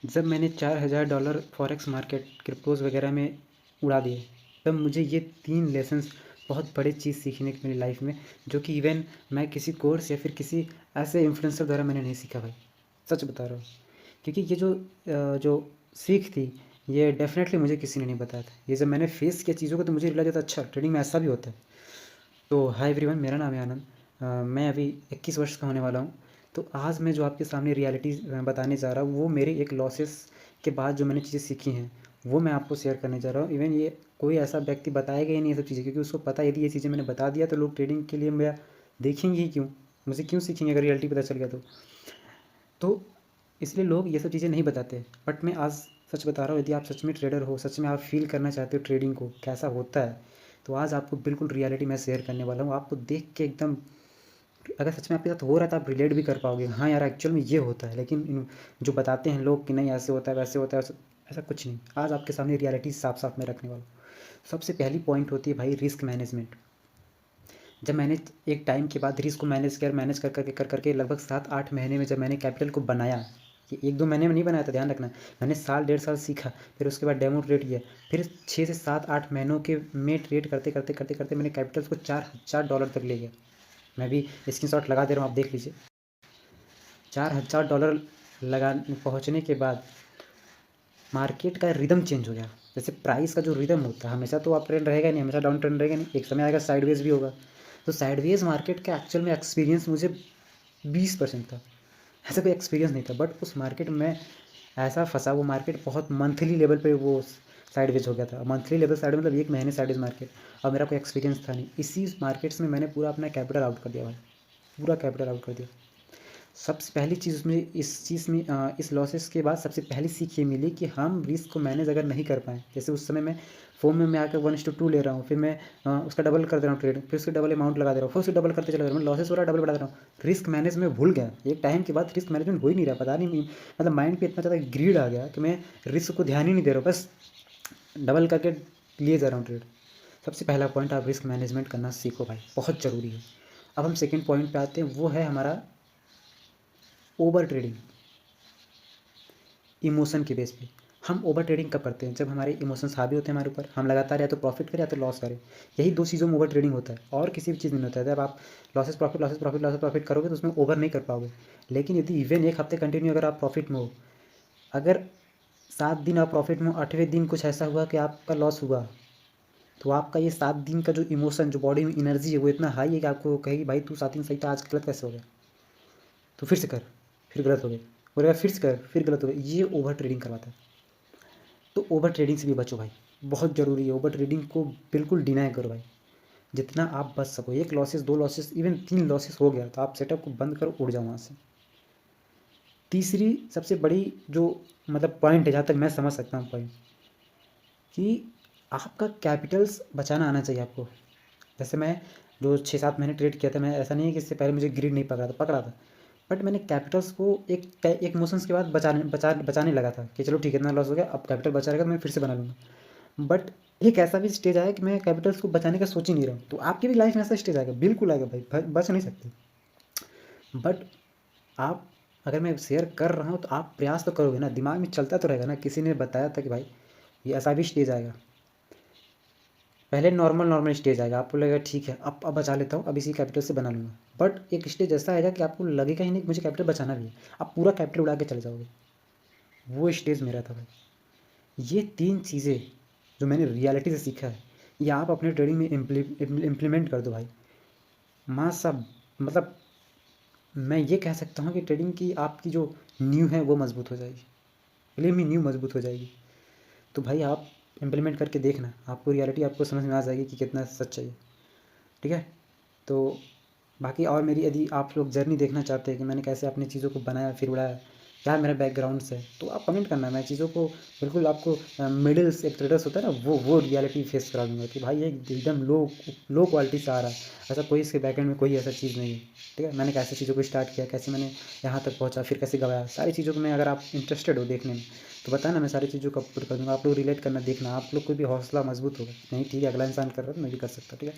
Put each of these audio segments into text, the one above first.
जब मैंने $4000 forex market cryptos वगैरह में उड़ा दिए, तब मुझे ये 3 लेसन्स बहुत बड़ी चीज़ सीखने की मेरी लाइफ में, जो कि इवन मैं किसी कोर्स या फिर किसी ऐसे इन्फ्लुएंसर द्वारा मैंने नहीं सीखा भाई। सच बता रहा हूँ। क्योंकि ये जो सीख थी, ये डेफ़िनेटली मुझे किसी ने नहीं बताया था। ये जब मैंने फेस किया चीज़ों को, तो मुझे रियलाइज़ होता अच्छा ट्रेडिंग में ऐसा भी होता है। तो हाय एवरीवन, मेरा नाम है आनंद। मैं अभी 21 वर्ष का होने वाला हूँ। तो आज मैं जो आपके सामने रियलिटी बताने जा रहा हूँ, वो मेरे एक लॉसेस के बाद जो मैंने चीज़ें सीखी हैं, वो मैं आपको शेयर करने जा रहा हूँ। इवन ये कोई ऐसा व्यक्ति बताएगा ही नहीं ये सब चीज़ें, क्योंकि उसको पता है यदि ये चीज़ें मैंने बता दिया तो लोग ट्रेडिंग के लिए मेरा देखेंगे ही क्यों, मुझे क्यों सीखेंगे अगर रियलिटी पता चल गया तो इसलिए लोग ये सब चीज़ें नहीं बताते। बट मैं आज सच बता रहा हूँ, यदि आप सच में ट्रेडर हो, सच में आप फील करना चाहते हो ट्रेडिंग को कैसा होता है, तो आज आपको बिल्कुल रियलिटी मैं शेयर करने वाला हूँ। आपको देख के एकदम, अगर सच में आपके साथ हो रहा है तो आप रिलेट भी कर पाओगे, हाँ यार एक्चुअल में ये होता है। लेकिन जो बताते हैं लोग कि नहीं ऐसे होता है वैसे होता है, ऐसा कुछ नहीं। आज आपके सामने रियलिटी साफ साफ मैं रखने वाला हूँ। सबसे पहली पॉइंट होती है भाई रिस्क मैनेजमेंट। जब मैंने एक टाइम के बाद रिस्क को मैनेज कर करके लगभग 7-8 महीने में जब मैंने कैपिटल को बनाया, ये 1-2 महीने में नहीं बनाया था, ध्यान रखना। मैंने साल 1.5 साल सीखा, फिर उसके बाद डेमो ट्रेड किया, फिर 6 से 7-8 महीनों के में ट्रेड करते करते करते करते मैंने कैपिटल्स को $4000 तक ले गया। मैं भी स्क्रीनशॉट लगा दे रहा हूँ, आप देख लीजिए। $4000 लगा पहुँचने के बाद मार्केट का रिदम चेंज हो गया। जैसे प्राइस का जो रिदम होता है, हमेशा तो अप ट्रेंड रहेगा नहीं, हमेशा डाउन ट्रेंड रहेगा नहीं, एक समय आएगा साइडवेज भी होगा। तो साइडवेज मार्केट का एक्चुअल में एक्सपीरियंस मुझे 20% था, ऐसा कोई एक्सपीरियंस नहीं था। बट उस मार्केट में ऐसा फंसा, वो मार्केट बहुत मंथली लेवल पे वो साइडवेज हो गया था। मंथली लेवल साइड मतलब 1 महीने साइडवेज मार्केट, और मेरा कोई एक्सपीरियंस था नहीं। इसी मार्केट्स में मैंने पूरा अपना कैपिटल आउट कर दिया भाई, पूरा कैपिटल आउट कर दिया। सबसे पहली चीज़ उसमें इस चीज़ में इस लॉसेस के बाद सबसे पहली सीख ये मिली कि हम रिस्क को मैनेज अगर नहीं कर पाएँ, जैसे उस समय मैं फ़ोन में मैं आकर 1:2 ले रहा हूँ, फिर मैं उसका डबल कर दे रहा हूँ ट्रेड, फिर उसके डबल अमाउंट लगा दे रहा हूँ, फिर उसके डबल करते चला जा रहा हूँ, लॉसेस हो रहा है, डबल बढ़ा दे रहा हूँ। रिस्क मैनेज में भूल गया। एक टाइम के बाद रिस्क मैनेजमेंट हो ही नहीं रहा, पता नहीं मतलब माइंड पे इतना ज़्यादा ग्रीड आ गया कि मैं रिस्क को ध्यान ही नहीं दे रहा हूँ, बस डबल करके लिए जा रहा हूँ ट्रेड। सबसे पहला पॉइंट, आप रिस्क मैनेजमेंट करना सीखो भाई, बहुत ज़रूरी है। अब हम सेकेंड पॉइंट पे आते हैं, वो है हमारा ओवर ट्रेडिंग। इमोशन के बेस पे हम ओवर ट्रेडिंग कब करते हैं? जब हमारे इमोशंस हावी होते हैं हमारे ऊपर, हम लगातार या तो प्रॉफिट करें या तो लॉस करें। यही दो चीज़ों में ओवर ट्रेडिंग होता है, और किसी भी चीज़ में नहीं होता है। जब आप लॉसेस प्रॉफिट करोगे तो उसमें ओवर नहीं कर पाओगे। लेकिन यदि इवन एक हफ्ते कंटिन्यू अगर आप प्रॉफिट में हो, अगर 7 दिन आप प्रॉफिट में हो, 8वें दिन कुछ ऐसा हुआ कि आपका लॉस हुआ, तो आपका ये 7 दिन का जो इमोशन, जो बॉडी में एनर्जी है, वो इतना हाई है कि आपको कहेगी भाई तू 7 दिन सही था, आज गलत कैसे हो गया, तो फिर से कर, फिर गलत हो गया, बोलेगा फिर से कर, फिर गलत हो गया। ये ओवर ट्रेडिंग करवाता है। तो ओवर ट्रेडिंग से भी बचो भाई, बहुत ज़रूरी है। ओवर ट्रेडिंग को बिल्कुल डिनाई करो भाई, जितना आप बच सको। 1 लॉसेस, 2 लॉसेस, इवन 3 लॉसेस हो गया तो आप सेटअप को बंद करो, उड़ जाओ वहाँ से। तीसरी सबसे बड़ी जो मतलब पॉइंट है, जहाँ तक मैं समझ सकता हूँ पॉइंट, कि आपका कैपिटल्स बचाना आना चाहिए आपको। जैसे मैं जो 6-7 महीने ट्रेड किया था, मैं ऐसा नहीं है कि इससे पहले मुझे ग्रीड नहीं पकड़ा था, बट मैंने कैपिटल्स को एक मोशंस के बाद बचाने लगा था कि चलो ठीक है, इतना लॉस हो गया, अब कैपिटल बचा रहेगा तो मैं फिर से बना लूँगा। बट एक ऐसा भी स्टेज आया कि मैं कैपिटल्स को बचाने का सोच ही नहीं रहा हूँ। तो आपकी भी लाइफ में ऐसा स्टेज आएगा, बिल्कुल आएगा भाई, बच नहीं सकते। बट आप, अगर मैं शेयर कर रहा हूँ तो आप प्रयास तो करोगे ना, दिमाग में चलता तो रहेगा ना, किसी ने बताया था कि भाई ये ऐसा भी स्टेज आएगा। पहले नॉर्मल स्टेज आएगा, आपको लगेगा ठीक है, अब बचा लेता हूँ, अब इसी कैपिटल से बना लूँगा। बट एक स्टेज ऐसा आएगा कि आपको लगेगा ही नहीं कि मुझे कैपिटल बचाना भी है, आप पूरा कैपिटल उड़ा के चले जाओगे। वो स्टेज मेरा था भाई। ये 3 चीज़ें जो मैंने रियलिटी से सीखा है, ये आप अपने ट्रेडिंग में इम्प्लीमेंट कर दो भाई। माँ साहब, मतलब मैं ये कह सकता हूँ कि ट्रेडिंग की आपकी जो नींव है वो मजबूत हो जाएगी, बिलीव मी, नींव मजबूत हो जाएगी। तो भाई आप इम्प्लीमेंट करके देखना, आपको रियलिटी आपको समझ में आ जाएगी कि कितना सच है ये। ठीक है। तो बाकी और मेरी, यदि आप लोग जर्नी देखना चाहते हैं कि मैंने कैसे अपनी चीज़ों को बनाया फिर उड़ाया, क्या मेरा बैकग्राउंड से, तो आप कमेंट करना। मैं चीज़ों को बिल्कुल आपको मिडिल्स एक ट्रेडर्स होता है ना, वो रियलिटी फेस करा दूँगा कि भाई ये एकदम लो लो क्वालिटी से आ रहा है, ऐसा कोई इसके बैकएंड में कोई ऐसा चीज़ नहीं है। ठीक है। मैंने कैसे चीज़ों को स्टार्ट किया, कैसे मैंने यहाँ तक पहुँचा, फिर कैसे गवाया, सारी चीज़ों को मैं, अगर आप इंटरेस्टेड हो देखने में तो बताना, मैं सारी चीज़ों को अपलोड कर दूँगा। आप लोग रिलेट करना, देखना, आप लोग को भी हौसला मजबूत होगा, नहीं ठीक है अगला इंसान कर रहा है तो मैं भी कर सकता हूँ। ठीक है।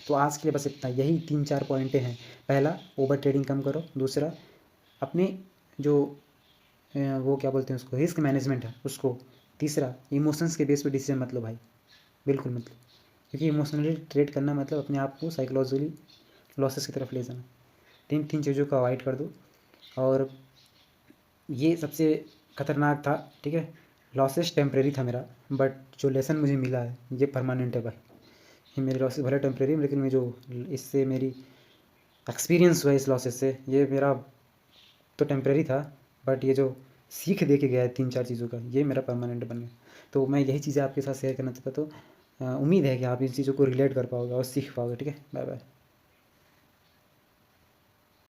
तो आज के लिए बस इतना, यही 3-4 पॉइंटें हैं। पहला, ओवर ट्रेडिंग कम करो। दूसरा, अपने जो वो क्या बोलते हैं उसको, रिस्क मैनेजमेंट है उसको। तीसरा, इमोशंस के बेस पे डिसीजन मत लो भाई, बिल्कुल मत लो, क्योंकि इमोशनली ट्रेड करना मतलब अपने आप को साइकोलॉजिकली लॉसेस की तरफ ले जाना। तीन चीज़ों को अवॉइड कर दो। और ये सबसे खतरनाक था, ठीक है। लॉसेस टेम्परेरी था मेरा, बट जो लेसन मुझे मिला है ये परमानेंट है भाई। ये मेरे लॉसेस भले टेम्परेरी, लेकिन मैं जो इससे मेरी एक्सपीरियंस हुआ इस लॉसेस से, ये मेरा तो टेम्परेरी था, बट ये जो सीख दे के गया है 3-4 चीज़ों का, ये मेरा परमानेंट बन गया। तो मैं यही चीज़ें आपके साथ शेयर करना चाहता। तो उम्मीद है कि आप इन चीज़ों को रिलेट कर पाओगे और सीख पाओगे। ठीक है, बाय बाय।